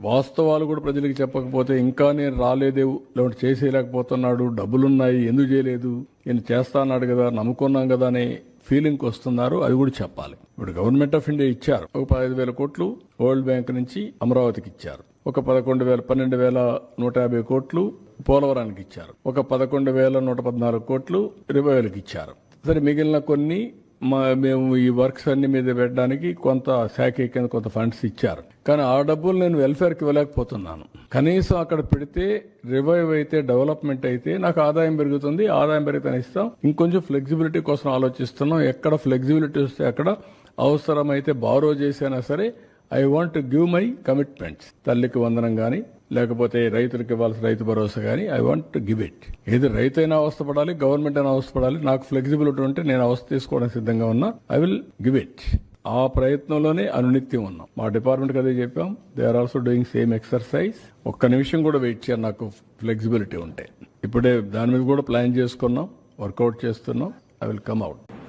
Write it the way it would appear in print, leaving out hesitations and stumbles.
వాస్తవాలు కూడా ప్రజలకు చెప్పకపోతే ఇంకా నేను రాలేదే, లేదంటే చేసేయలేకపోతున్నాడు, డబ్బులున్నాయి ఎందుకు చేయలేదు, నేను చేస్తా అన్నాడు కదా, నమ్ముకున్నాం కదా అనే ఫీలింగ్ వస్తున్నారు. అది కూడా చెప్పాలి. ఇప్పుడు గవర్నమెంట్ ఆఫ్ ఇండియా ఇచ్చారు ఒక 15,000 కోట్లు వరల్డ్ బ్యాంక్ నుంచి అమరావతికి ఇచ్చారు. ఒక 12,150 కోట్లు పోలవరానికి ఇచ్చారు. ఒక 11,114 కోట్లు రివైవల్కి ఇచ్చారు. సరే, మిగిలిన కొన్ని మేము ఈ వర్క్స్ అన్ని మీద పెట్టడానికి కొంత శాఖ కింద కొంత ఫండ్స్ ఇచ్చారు. కానీ ఆ డబ్బులు నేను వెల్ఫేర్కి ఇవ్వలేకపోతున్నాను. కనీసం అక్కడ పెడితే రివైవ్ అయితే, డెవలప్మెంట్ అయితే నాకు ఆదాయం పెరుగుతుంది. ఆదాయం పెరిగితే ఇస్తాం. ఇంకొంచెం ఫ్లెక్సిబిలిటీ కోసం ఆలోచిస్తున్నాం. ఎక్కడ ఫ్లెక్సిబిలిటీ వస్తే అక్కడ అవసరమైతే బారో చేసైనా సరే I want to give my commitments. తల్లికి వందనం కానీ, లేకపోతే రైతులకు ఇవ్వాల్సిన రైతు భరోసా కానీ I want to give it. ఏది రైతు అయినా అవస్థపడాలి, గవర్నమెంట్ అయినా అవస్థపడాలి. నాకు ఫ్లెక్సిబిలిటీ ఉంటే నేను అవస్థ తీసుకోవడానికి సిద్ధంగా ఉన్నా. I will give it. ఆ ప్రయత్నంలోనే అనునిత్యం ఉన్నాం. మా డిపార్ట్మెంట్కి అదే చెప్పాం. They are also doing same exercise. ఒక్క నిమిషం కూడా వెయిట్ చేయాలి నాకు ఫ్లెక్సిబిలిటీ ఉంటే. ఇప్పుడే దాని మీద కూడా ప్లాన్ చేసుకున్నాం, వర్కౌట్ చేస్తున్నాం. I will come out.